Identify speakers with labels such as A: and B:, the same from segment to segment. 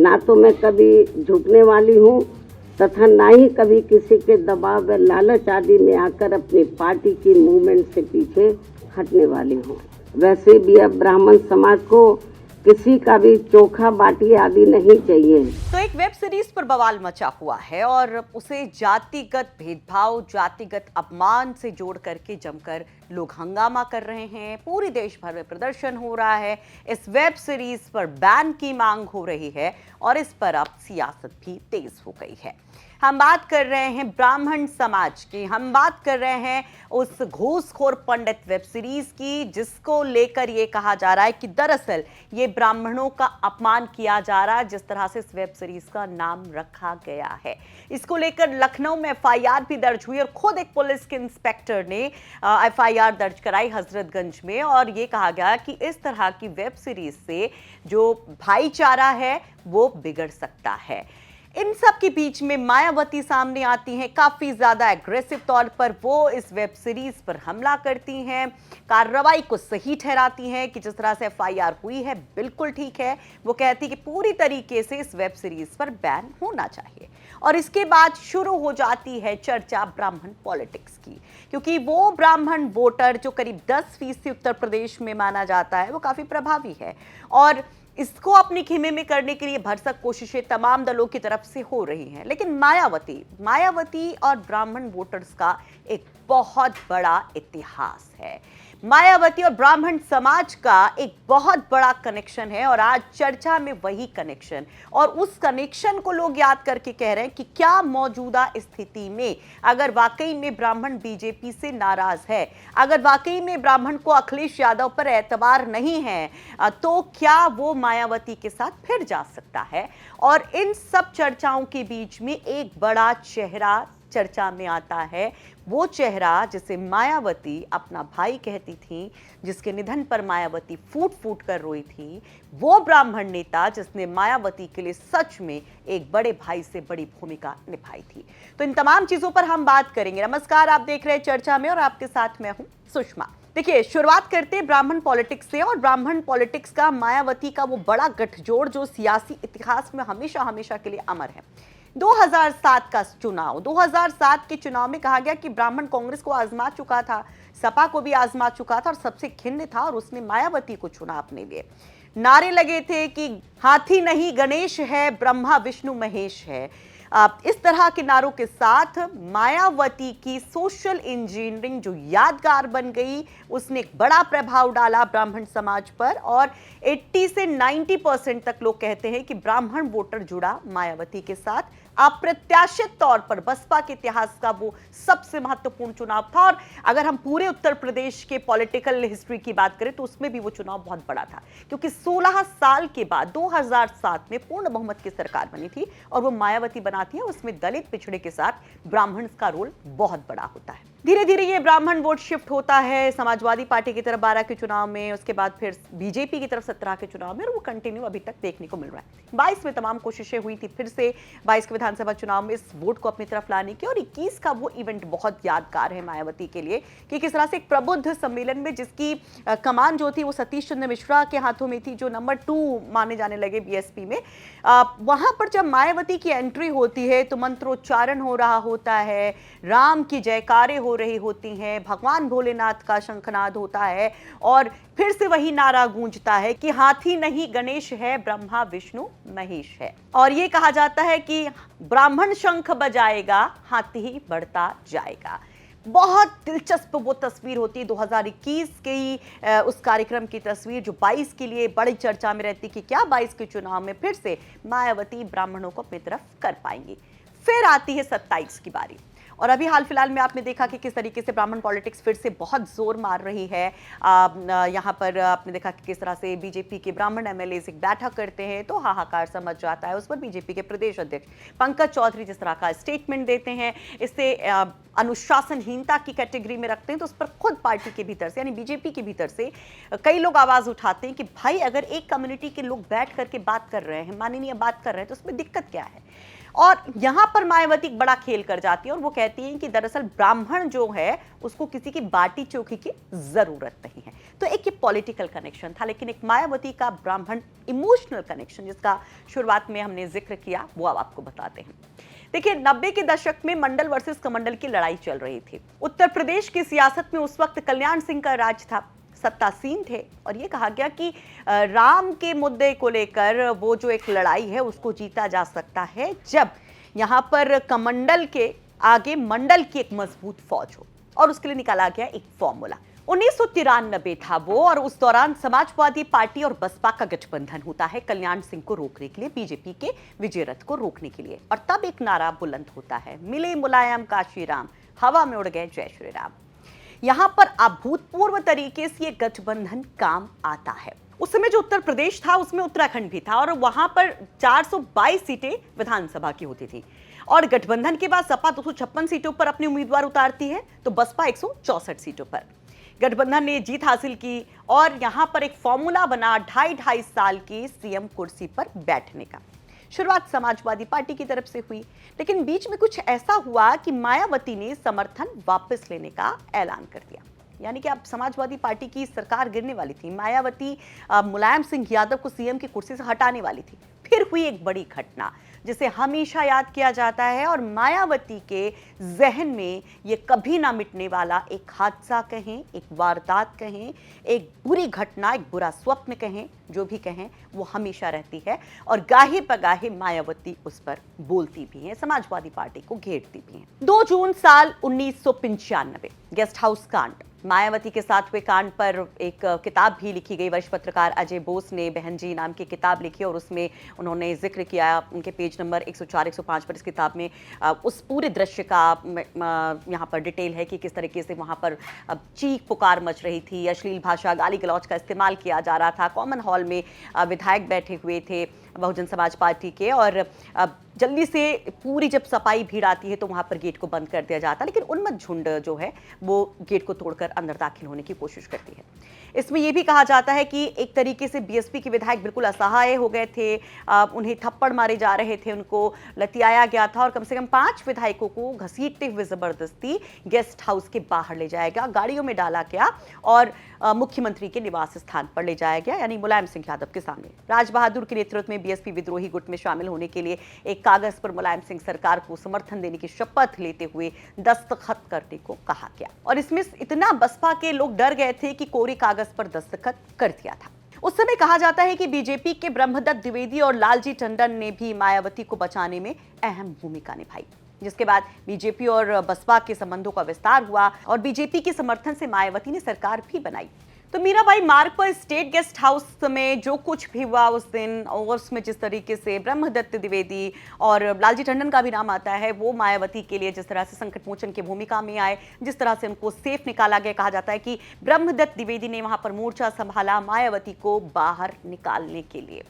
A: ना तो मैं कभी झुकने वाली हूँ तथा ना ही कभी किसी के दबाव व लालच आदि में आकर अपनी पार्टी की मूवमेंट से पीछे हटने वाली हूँ। वैसे भी अब ब्राह्मण समाज को किसी का भी चोखा बाटी आदि नहीं चाहिए।
B: तो एक वेब सीरीज पर बवाल मचा हुआ है और उसे जातिगत भेदभाव, जातिगत अपमान से जोड़ करके जमकर लोग हंगामा कर रहे हैं। पूरी देश भर में प्रदर्शन हो रहा है। इस वेब सीरीज पर बैन की मांग हो रही है और इस पर अब सियासत भी तेज हो गई है। हम बात कर रहे हैं ब्राह्मण समाज की, हम बात कर रहे हैं उस घूसखोर पंडित वेब सीरीज की, जिसको लेकर यह कहा जा रहा है कि दरअसल ये ब्राह्मणों का अपमान किया जा रहा है। जिस तरह से इस वेब सीरीज का नाम रखा गया है, इसको लेकर लखनऊ में एफआईआर भी दर्ज हुई और खुद एक पुलिस के इंस्पेक्टर ने एफआईआर दर्ज कराई हजरतगंज में। और ये कहा गया कि इस तरह की वेब सीरीज से जो भाईचारा है वो बिगड़ सकता है। इन सब के बीच में मायावती सामने आती हैं, काफी ज्यादा एग्रेसिव तौर पर वो इस वेब सीरीज पर हमला करती हैं, कार्रवाई को सही ठहराती हैं कि जिस तरह से एफआईआर हुई है बिल्कुल ठीक है। वो कहती कि पूरी तरीके से इस वेब सीरीज पर बैन होना चाहिए। और इसके बाद शुरू हो जाती है चर्चा ब्राह्मण पॉलिटिक्स की, क्योंकि वो ब्राह्मण वोटर जो करीब 10% उत्तर प्रदेश में माना जाता है वो काफी प्रभावी है और इसको अपनी खेमे में करने के लिए भरसक कोशिशें तमाम दलों की तरफ से हो रही हैं। लेकिन मायावती और ब्राह्मण वोटर्स का एक बहुत बड़ा इतिहास है। मायावती और ब्राह्मण समाज का एक बहुत बड़ा कनेक्शन है और आज चर्चा में वही कनेक्शन, और उस कनेक्शन को लोग याद करके कह रहे हैं कि क्या मौजूदा स्थिति में अगर वाकई में ब्राह्मण बीजेपी से नाराज है, अगर वाकई में ब्राह्मण को अखिलेश यादव पर एतबार नहीं है, तो क्या वो मायावती के साथ फिर जा सकता है। और इन सब चर्चाओं के बीच में एक बड़ा चेहरा चर्चा में आता है, वो चेहरा जिसे मायावती अपना भाई कहती थी, जिसके निधन पर मायावती फूट फूट कर रोई थी, वो ब्राह्मण नेता जिसने मायावती के लिए सच में एक बड़े भाई से बड़ी भूमिका निभाई थी। तो इन तमाम चीजों पर हम बात करेंगे। नमस्कार, आप देख रहे हैं चर्चा में और आपके साथ मैं हूं सुषमा। देखिए, शुरुआत करते हैं ब्राह्मण पॉलिटिक्स से, और ब्राह्मण पॉलिटिक्स का मायावती का वो बड़ा गठजोड़ जो सियासी इतिहास में हमेशा हमेशा के लिए अमर है। 2007 का चुनाव, 2007 के चुनाव में कहा गया कि ब्राह्मण कांग्रेस को आजमा चुका था, सपा को भी आजमा चुका था और सबसे खिन्न था, और उसने मायावती को चुना अपने लिए। नारे लगे थे कि हाथी नहीं गणेश है, ब्रह्मा विष्णु महेश है। इस तरह के नारों के साथ मायावती की सोशल इंजीनियरिंग जो यादगार बन गई, उसने एक बड़ा प्रभाव डाला ब्राह्मण समाज पर, और 80 से 90% तक लोग कहते हैं कि ब्राह्मण वोटर जुड़ा मायावती के साथ। अप्रत्याशित तौर पर बसपा के इतिहास का वो सबसे महत्वपूर्ण चुनाव था, और अगर हम पूरे उत्तर प्रदेश के पॉलिटिकल हिस्ट्री की बात करें तो उसमें भी वो चुनाव बहुत बड़ा था, क्योंकि 16 साल के बाद 2007 में पूर्ण बहुमत की सरकार बनी थी और वो मायावती बनाती है। उसमें दलित पिछड़े के साथ ब्राह्मण का रोल बहुत बड़ा होता है। धीरे धीरे ये ब्राह्मण वोट शिफ्ट होता है समाजवादी पार्टी की तरफ 12 के चुनाव में, उसके बाद फिर बीजेपी की तरफ 17 के चुनाव में, और वो कंटिन्यू अभी तक देखने को मिल रहा है। 22 में तमाम कोशिशें हुई थी फिर से 22 के विधानसभा चुनाव में इस वोट को अपनी तरफ लाने की, और 21 का वो इवेंट बहुत यादगार है मायावती के लिए कि किस तरह से एक प्रबुद्ध सम्मेलन में, जिसकी कमान जो थी वो सतीश चंद्र मिश्रा के हाथों में थी, जो नंबर 2 माने जाने लगे बीएसपी में, वहां पर जब मायावती की एंट्री होती है तो मंत्रोच्चारण हो रहा होता है, राम की जयकारे हो रही होती हैं, भगवान भोलेनाथ का शंखनाद होता है, और फिर से वही नारा गूंजता है कि हाथी नहीं गणेश है, ब्रह्मा विष्णु महेश है। और ये कहा जाता है कि ब्राह्मण शंख बजाएगा, हाथी ही बढ़ता जाएगा। बहुत दिलचस्प वो तस्वीर होती है 2021 की उस कार्यक्रम की तस्वीर, जो 22 के लिए बड़ी चर्चा में रहती कि क्या 22 के चुनाव में फिर से मायावती ब्राह्मणों को अपनी तरफ कर पाएंगी। फिर आती है 27 की बारी, और अभी हाल फिलहाल में आपने देखा कि किस तरीके से ब्राह्मण पॉलिटिक्स फिर से बहुत जोर मार रही है। यहाँ पर आपने देखा कि किस तरह से बीजेपी के ब्राह्मण एमएलए एक बैठक करते हैं तो हाहाकार समझ जाता है। उस पर बीजेपी के प्रदेश अध्यक्ष पंकज चौधरी जिस तरह का स्टेटमेंट देते हैं, इससे अनुशासनहीनता की कैटेगरी में रखते हैं, तो उस पर खुद पार्टी के भीतर से यानी बीजेपी के भीतर से कई लोग आवाज उठाते हैं कि भाई अगर एक कम्युनिटी के लोग बैठ करके बात कर रहे हैं, माननीय बात कर रहे हैं, तो उसमें दिक्कत क्या है। और यहां पर मायावती एक बड़ा खेल कर जाती है और वो कहती हैं कि दरअसल ब्राह्मण जो है उसको किसी की बाटी चोखी की जरूरत नहीं है। तो एक ये पॉलिटिकल कनेक्शन था, लेकिन एक मायावती का ब्राह्मण इमोशनल कनेक्शन जिसका शुरुआत में हमने जिक्र किया वो अब आपको बताते हैं। देखिए, 90 के दशक में मंडल वर्सेस कमंडल की लड़ाई चल रही थी। उत्तर प्रदेश की सियासत में उस वक्त कल्याण सिंह का राज था, सत्तासीन थे और ये कहा गया कि राम के मुद्दे को लेकर वो जो एक लड़ाई है उसको जीता जा सकता है जब यहाँ पर कमंडल के आगे मंडल की एक मजबूत फौज हो, और उसके लिए निकाला गया एक फॉर्मूला। 1993 था वो, और उस दौरान समाजवादी पार्टी और बसपा का गठबंधन होता है कल्याण सिंह को रोकने के लिए, बीजेपी के विजय रथ को रोकने के लिए। और तब एक नारा बुलंद होता है, मिले मुलायम काशी राम, हवा में उड़ गए जय श्री राम। यहां पर अभूतपूर्व तरीके से ये गठबंधन काम आता है। उस समय जो उत्तर प्रदेश था उसमें उत्तराखंड भी था और वहां पर 422 सीटें विधानसभा की होती थी, और गठबंधन के बाद सपा 256 सीटों पर अपने उम्मीदवार उतारती है तो बसपा 164 सीटों पर। गठबंधन ने जीत हासिल की और यहां पर एक फॉर्मूला बना 2.5 साल की सीएम कुर्सी पर बैठने का। शुरुआत समाजवादी पार्टी की तरफ से हुई, लेकिन बीच में कुछ ऐसा हुआ कि मायावती ने समर्थन वापस लेने का ऐलान कर दिया। यानी कि अब समाजवादी पार्टी की सरकार गिरने वाली थी, मायावती मुलायम सिंह यादव को सीएम की कुर्सी से हटाने वाली थी। फिर हुई एक बड़ी घटना जिसे हमेशा याद किया जाता है और मायावती के जहन में ये कभी ना मिटने वाला एक हादसा कहें, एक वारदात कहें, एक बुरी घटना, एक बुरा स्वप्न कहें, जो भी कहें वो हमेशा रहती है और गाहे पगाहे मायावती उस पर बोलती भी हैं, समाजवादी पार्टी को घेरती भी हैं। 2 जून साल 1995, गेस्ट हाउस कांड। मायावती के साथ हुए कांड पर एक किताब भी लिखी गई। वरिष्ठ पत्रकार अजय बोस ने बहन जी नाम की किताब लिखी और उसमें उन्होंने जिक्र किया, उनके पेज नंबर 104-105 पर इस किताब में उस पूरे दृश्य का यहाँ पर डिटेल है कि किस तरीके से वहाँ पर चीख पुकार मच रही थी, अश्लील भाषा, गाली गलौज का इस्तेमाल किया जा रहा था। कॉमन हॉल में विधायक बैठे हुए थे बहुजन समाज पार्टी के, और जल्दी से पूरी जब सफाई भीड़ आती है तो वहां पर गेट को बंद कर दिया जाता है, लेकिन उन्मत्त झुंड जो है वो गेट को तोड़कर अंदर दाखिल होने की कोशिश करती है। इसमें यह भी कहा जाता है कि एक तरीके से बीएसपी के विधायक बिल्कुल असहाय हो गए थे, उन्हें थप्पड़ मारे जा रहे थे, उनको लतियाया गया था और कम से कम 5 विधायकों को घसीटते हुए जबरदस्ती गेस्ट हाउस के बाहर ले जाया गया, गाड़ियों में डाला गया और मुख्यमंत्री के निवास स्थान पर ले जाया गया, यानी मुलायम सिंह यादव के सामने। राज बहादुर के नेतृत्व में बीएसपी विद्रोही गुट में शामिल होने के लिए एक कागज पर मुलायम सिंह सरकार को समर्थन देने की शपथ लेते हुए दस्तखत करने को कहा गया, और इसमें इतना बसपा के लोग डर गए थे कि कोरे कागज पर दस्तखत कर दिया था। उस समय कहा जाता है कि बीजेपी के ब्रह्मदत्त द्विवेदी और लालजी टंडन ने भी मायावती को बचाने में अहम भूमिका निभाई, जिसके बाद बीजेपी और बसपा के संबंधों का विस्तार हुआ और बीजेपी के समर्थन से मायावती ने सरकार भी बनाई। तो मीराबाई मार्ग पर स्टेट गेस्ट हाउस में जो कुछ भी हुआ उस दिन, और उसमें जिस तरीके से ब्रह्मदत्त द्विवेदी और लालजी टंडन का भी नाम आता है, वो मायावती के लिए जिस तरह से संकट मोचन की भूमिका में आए, जिस तरह से उनको सेफ निकाला गया। कहा जाता है कि ब्रह्मदत्त द्विवेदी ने वहां पर मोर्चा संभाला मायावती को बाहर निकालने के लिए।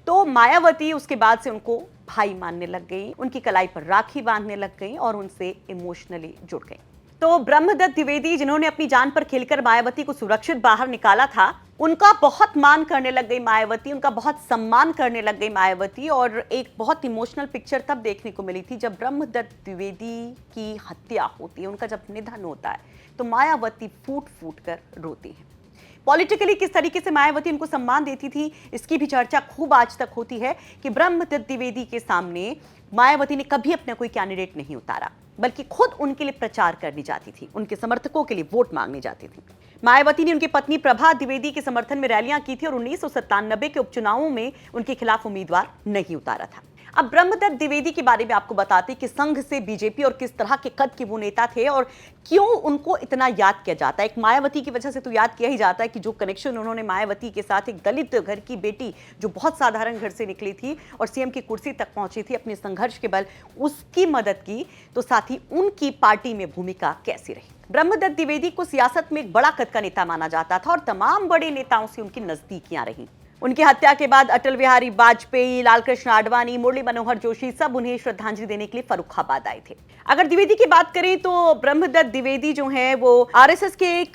B: तो मायावती उसके बाद से उनको भाई मानने लग गई, उनकी कलाई पर राखी बांधने लग गई और उनसे इमोशनली जुड़ गई। तो ब्रह्मदत्त द्विवेदी जिन्होंने अपनी जान पर खेलकर मायावती को सुरक्षित बाहर निकाला था, उनका बहुत मान करने लग गई मायावती, उनका बहुत सम्मान करने लग गई मायावती। और एक बहुत इमोशनल पिक्चर तब देखने को मिली थी जब ब्रह्मदत्त द्विवेदी की हत्या होती है, उनका जब निधन होता है तो मायावती फूट फूट कर रोती है। पॉलिटिकली किस तरीके से मायावती उनको सम्मान देती थी इसकी भी चर्चा खूब आज तक होती है कि ब्रह्मदत्त द्विवेदी के सामने मायावती ने कभी अपना कोई कैंडिडेट नहीं उतारा, बल्कि खुद उनके लिए प्रचार करनी जाती थी, उनके समर्थकों के लिए वोट मांगनी जाती थी। मायावती ने उनकी पत्नी प्रभा द्विवेदी के समर्थन में रैलियां की थी और 1997 के उपचुनावों में उनके खिलाफ उम्मीदवार नहीं उतारा था। अब ब्रह्मदत्त द्विवेदी के बारे में आपको बताते कि संघ से बीजेपी और किस तरह के कद के वो नेता थे और क्यों उनको इतना याद किया जाता है। एक मायावती की वजह से तो याद किया ही जाता है कि जो कनेक्शन उन्होंने मायावती के साथ, एक दलित घर की बेटी जो बहुत साधारण घर से निकली थी और सीएम की कुर्सी तक पहुंची थी अपने संघर्ष के बल, उसकी मदद की, तो साथ ही उनकी पार्टी में भूमिका कैसी रही। ब्रह्मदत्त द्विवेदी को सियासत में एक बड़ा कद का नेता माना जाता था और तमाम बड़े नेताओं से उनकी नजदीकियां रही। उनकी हत्या के बाद अटल बिहारी वाजपेयी, लालकृष्ण आडवाणी, मुरली मनोहर जोशी सब उन्हें श्रद्धांजलि देने के लिए फर्रुखाबाद आए थे। अगर द्विवेदी की बात करें तो ब्रह्मदत्त द्विवेदी जो हैं वो आरएसएस के एक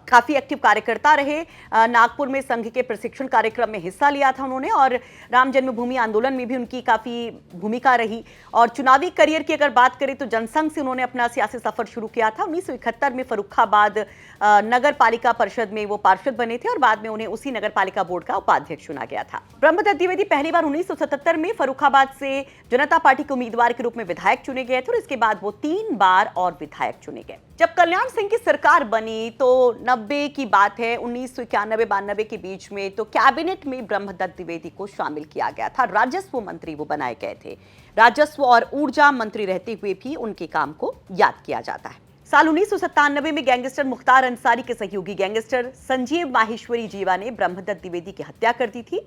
B: काफी एक्टिव कार्यकर्ता रहे। नागपुर में संघ के प्रशिक्षण कार्यक्रम में हिस्सा लिया था उन्होंने और राम जन्मभूमि आंदोलन में भी उनकी काफी भूमिका रही। और चुनावी करियर की अगर बात करें तो जनसंघ से उन्होंने अपना सियासी सफर शुरू किया था। 1971 में फर्रुखाबाद नगर पालिका परिषद में वो पार्षद बने थे और बाद में उन्हें उसी नगर पालिका बोर्ड का उपाध्यक्ष चुना गया था। ब्रह्मदत्त द्विवेदी पहली बार 1977 में फर्रुखाबाद से जनता पार्टी के उम्मीदवार के रूप में विधायक चुने गए थे और इसके बाद वो 3 बार और विधायक चुने गए। जब कल्याण सिंह की सरकार बनी तो 90 की बात है, 1991-92 के बीच में तो कैबिनेट में ब्रह्मदत्त द्विवेदी को शामिल किया गया था। राजस्व मंत्री वो बनाए गए थे। राजस्व और ऊर्जा मंत्री रहते हुए भी उनके काम को याद किया जाता है। साल 1997 में गैंगस्टर मुख्तार अंसारी के सहयोगी गैंगस्टर संजीव माहेश्वरी जीवा ने ब्रह्मदत्त द्विवेदी की हत्या कर दी थी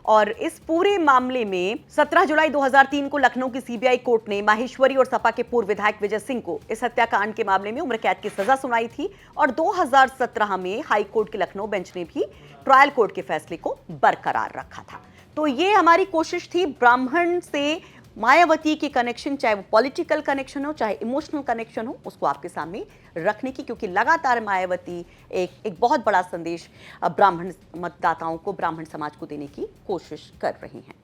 B: और इस पूरे मामले में 17 जुलाई 2003 को लखनऊ की सीबीआई कोर्ट ने माहेश्वरी और सपा के पूर्व विधायक विजय सिंह को इस हत्याकांड के मामले में उम्र कैद की सजा सुनाई थी और 2017 में हाई कोर्ट के लखनऊ बेंच ने भी ट्रायल कोर्ट के फैसले को बरकरार रखा था। तो ये हमारी कोशिश थी ब्राह्मण से मायावती के कनेक्शन, चाहे वो पॉलिटिकल कनेक्शन हो चाहे इमोशनल कनेक्शन हो, उसको आपके सामने रखने की, क्योंकि लगातार मायावती एक बहुत बड़ा संदेश ब्राह्मण मतदाताओं को, ब्राह्मण समाज को देने की कोशिश कर रही हैं।